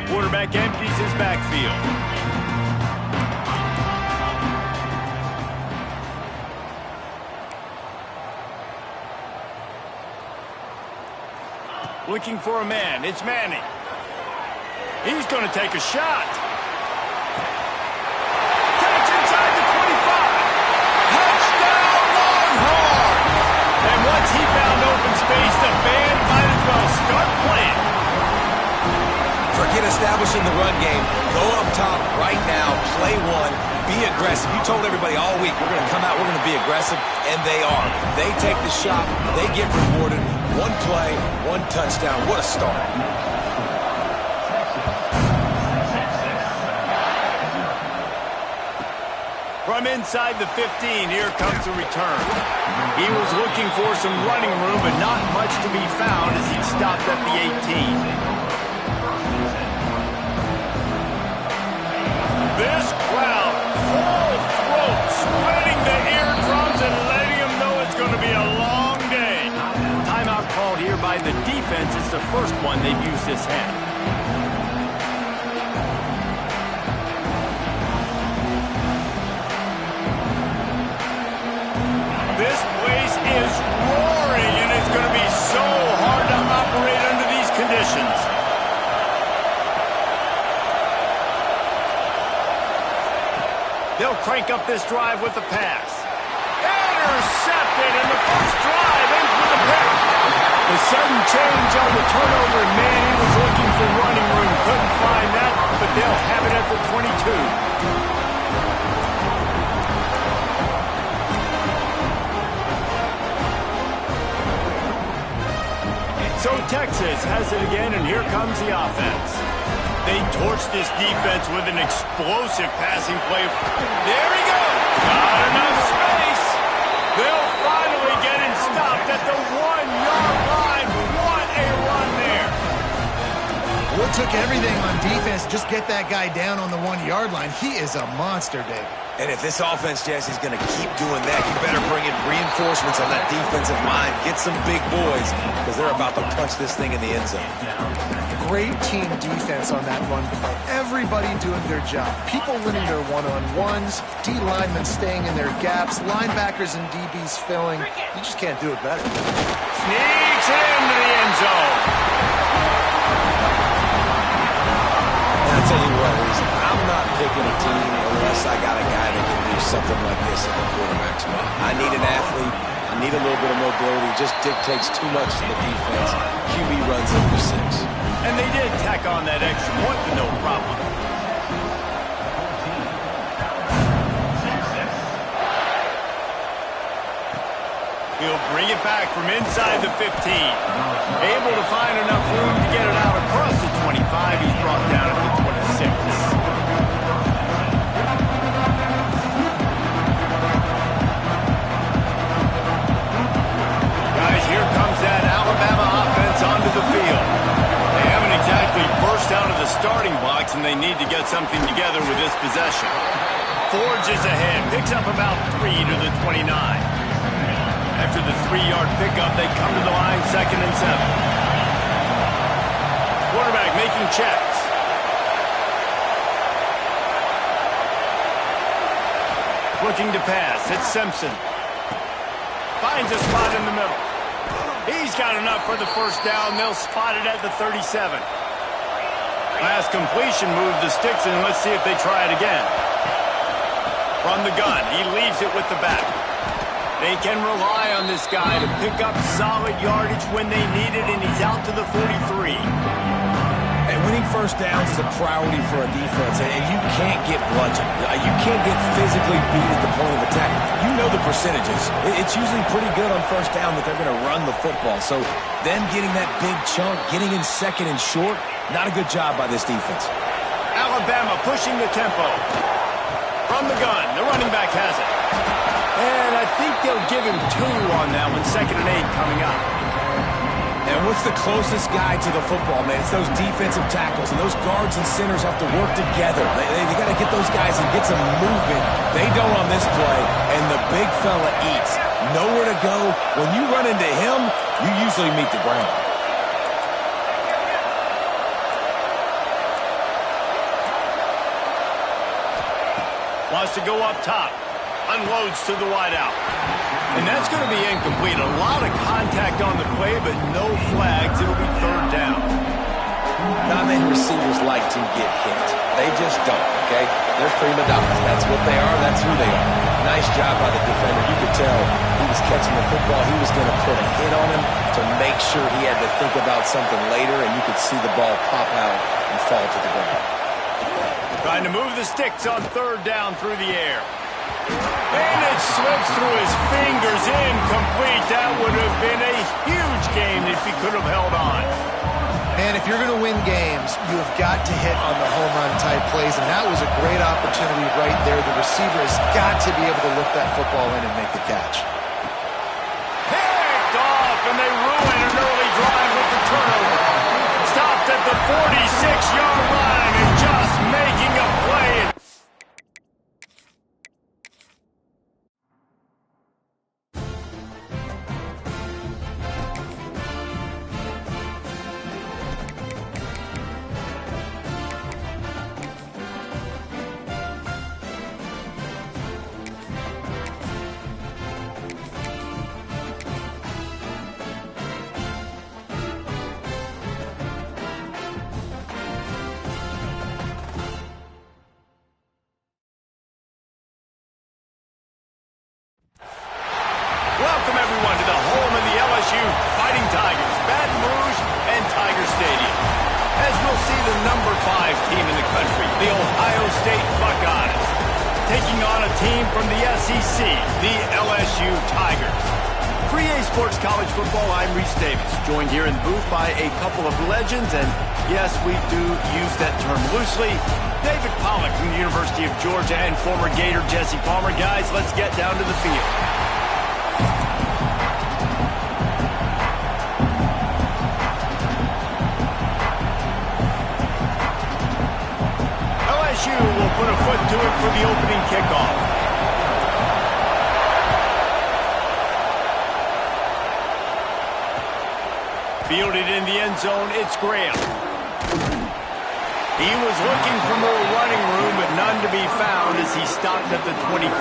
22. Quarterback empties his backfield. Looking for a man. It's Manning. He's going to take a shot. Once he found open space, the band might as well start playing. Forget establishing the run game. Go up top right now, play one, be aggressive. You told everybody all week, we're going to come out, we're going to be aggressive, and they are. They take the shot, they get rewarded. One play, one touchdown. What a start. From inside the 15, here comes the return. He was looking for some running room, but not much to be found as he stopped at the 18. This crowd, full throat, spreading the eardrums and letting them know it's going to be a long day. Timeout called here by the defense. It's the first one they've used this half. This place is roaring, and it's going to be so hard to operate under these conditions. They'll crank up this drive with the pass. Intercepted, and the first drive ends with a pick. The sudden change on the turnover, and Manning was looking for running room. Couldn't find that, but they'll have it at the 22. So Texas has it again, and here comes the offense. They torch this defense with an explosive passing play. There he goes. Not enough space. They'll finally get him stopped at the 1-yard line. What a run there. Well, it took everything on defense. Just get that guy down on the 1-yard line. He is a monster, David. And if this offense, Jesse's going to keep doing that, you better bring in reinforcements on that defensive line. Get some big boys, because they're about to punch this thing in the end zone. Great team defense on that run play. Everybody doing their job. People winning their one-on-ones, D linemen staying in their gaps, linebackers and DBs filling. You just can't do it better. Sneaks into the end zone. And I'll tell you what, I'm not picking a team unless I got a guy that can do something like this at the quarterback spot. I need an athlete. I need a little bit of mobility. Just dictates too much to the defense. QB runs in for 6. And they did tack on that extra point with no problem. He'll bring it back from inside the 15. Able to find enough room to get it out across the 25. He's brought down at the 26. Guys, here comes that Alabama offense onto the field. They haven't exactly burst out of the starting blocks, and they need to get something together with this possession. Forges ahead, picks up about 3 to the 29. After the 3-yard pickup, they come to the line 2nd and 7. Quarterback making checks. Looking to pass. It's Simpson. Finds a spot in the middle. He's got enough for the first down. They'll spot it at the 37. Last completion moved the sticks in. Let's see if they try it again. From the gun, he leaves it with the back. They can rely on this guy to pick up solid yardage when they need it, and he's out to the 43. And winning first downs is a priority for a defense, and you can't get bludgeoned. You can't get physically beat at the point of attack. You know the percentages. It's usually pretty good on first down that they're going to run the football. So them getting that big chunk, getting in 2nd and short, not a good job by this defense. Alabama pushing the tempo. From the gun, the running back has it. And I think they'll give him 2 on that one. 2nd and 8 coming up. And what's the closest guy to the football, man? It's those defensive tackles, and those guards and centers have to work together. They got to get those guys and get some movement. They don't on this play, and the big fella eats. Nowhere to go. When you run into him, you usually meet the ground. Wants to go up top. Unloads to the wideout. And that's going to be incomplete. A lot of contact on the play, but no flags. It'll be 3rd down. Not many receivers like to get hit. They just don't, okay? They're prima donnas. That's what they are. That's who they are. Nice job by the defender. You could tell he was catching the football. He was going to put a hit on him to make sure he had to think about something later, and you could see the ball pop out and fall to the ground. Trying to move the sticks on 3rd down through the air. And it slips through his fingers, incomplete. That would have been a huge game if he could have held on. And if you're going to win games, you have got to hit on the home run type plays, and that was a great opportunity right there. The receiver has got to be able to lift that football in and make the catch. Picked off, and they ruin an early drive with the turnover. Stopped at the 46-yard line and just making a play. Welcome, everyone, to the home of the LSU Fighting Tigers, Baton Rouge and Tiger Stadium. As we'll see the number 5 team in the country, the Ohio State Buckeyes, taking on a team from the SEC, the LSU Tigers. For EA Sports College Football, I'm Reese Davis, joined here in the booth by a couple of legends, and yes, we do use that term loosely. David Pollack from the University of Georgia and former Gator Jesse Palmer. Guys, let's get down to the field. LSU will put a foot to it for the opening kickoff. Fielded in the end zone, it's Graham. He was looking for more running room, but none to be found as he stopped at the 23.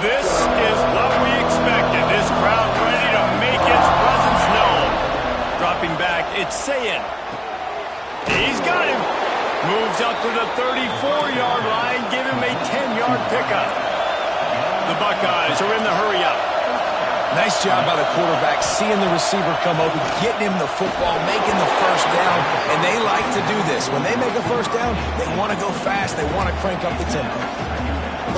This is what we expected. This crowd ready to make its presence known. It's saying. He's got him. Moves up to the 34-yard line. Give him a 10-yard pickup. The Buckeyes are in the hurry-up. Nice job by the quarterback, seeing the receiver come open, getting him the football, making the first down, and they like to do this. When they make a first down, they want to go fast. They want to crank up the tempo.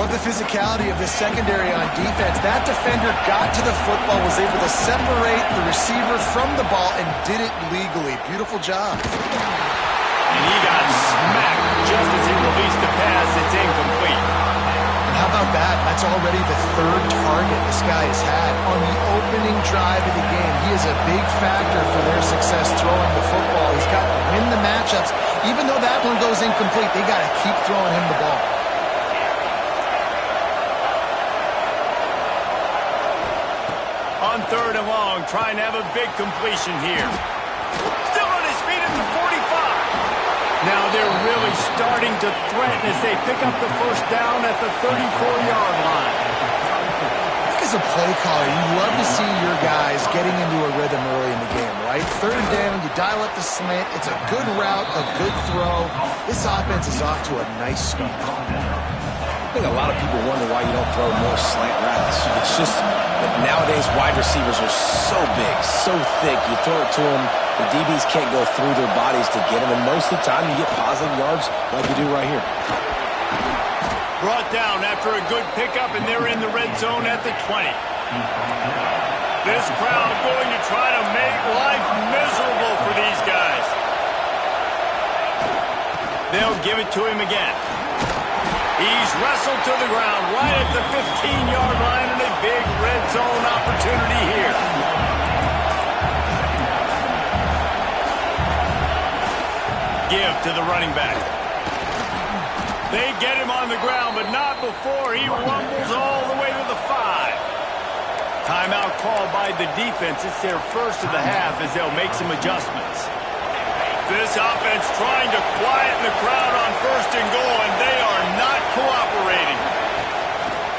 Love the physicality of the secondary on defense. That defender got to the football, was able to separate the receiver from the ball, and did it legally. Beautiful job. And he got smacked just as he released the pass. It's incomplete. How about that? That's already the third target this guy has had on the opening drive of the game. He is a big factor for their success throwing the football. He's got to win the matchups. Even though that one goes incomplete, they got to keep throwing him the ball. On 3rd and long, trying to have a big completion here. Still on his feet at the 45. Now they're really starting to threaten as they pick up the first down at the 34-yard line. I think as a play caller, you love to see your guys getting into a rhythm early in the game, right? 3rd down, you dial up the slant. It's a good route, a good throw. This offense is off to a nice start. I think a lot of people wonder why you don't throw more slant routes. It's just that nowadays wide receivers are so big, so thick. You throw it to them, the DBs can't go through their bodies to get them, and most of the time you get positive yards like you do right here. Brought down after a good pickup, and they're in the red zone at the 20. This crowd going to try to make life miserable for these guys. They'll give it to him again. He's wrestled to the ground right at the 15-yard line, and a big red zone opportunity here. Give to the running back. They get him on the ground, but not before he rumbles all the way to the 5. Timeout called by the defense. It's their first of the half as they'll make some adjustments. This offense trying to quieten the crowd on 1st and goal, and they are not cooperating.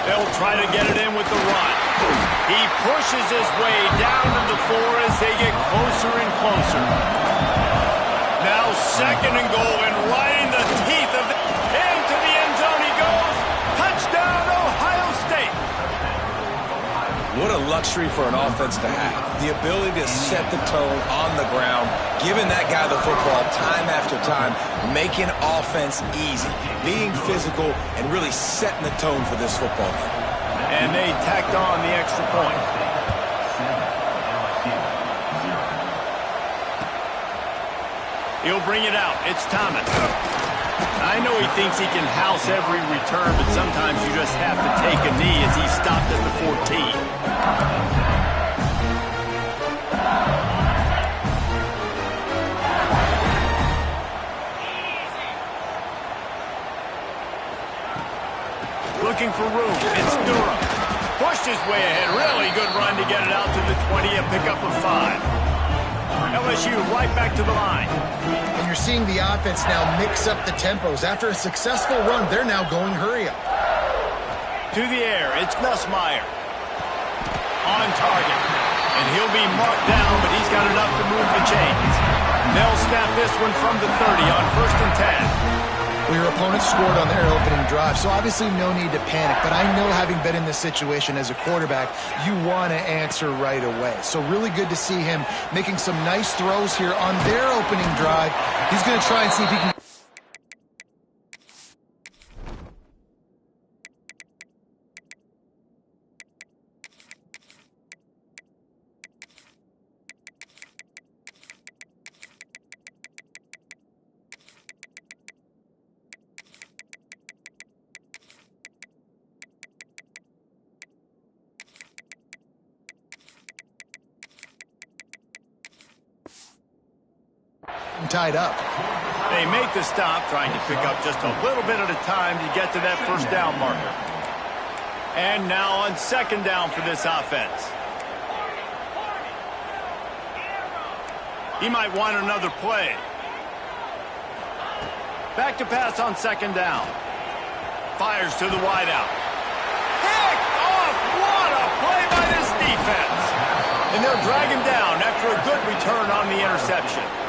They'll try to get it in with the run. He pushes his way down to the 4 as they get closer and closer. Now 2nd and goal, and right in the teeth of the... Into the end zone he goes. Touchdown, Ohio State. What a luxury for an offense to have. The ability to set the tone on the ground, giving that guy the football time after time, making offense easy, being physical, and really setting the tone for this football game. And they tacked on the extra point. He'll bring it out. It's Thomas. I know he thinks he can house every return, but sometimes you just have to take a knee as he stopped at the 14. Looking for room. It's Durham. Pushed his way ahead. Really good run to get it out to the 20, a pickup of 5. LSU right back to the line. And you're seeing the offense now mix up the tempos. After a successful run, they're now going hurry up. To the air, it's Nussmeier. On target. And he'll be marked down, but he's got enough to move the chains. They'll snap this one from the 30 on 1st and 10. Well, your opponent scored on their opening drive, so obviously no need to panic. But I know, having been in this situation as a quarterback, you want to answer right away. So really good to see him making some nice throws here on their opening drive. He's going to try and see if he can... tied up. They make the stop, trying to pick up just a little bit at a time to get to that first down marker. And now on 2nd down for this offense. He might want another play. Back to pass on 2nd down. Fires to the wideout. Picked off! What a play by this defense! And they'll drag him down after a good return on the interception.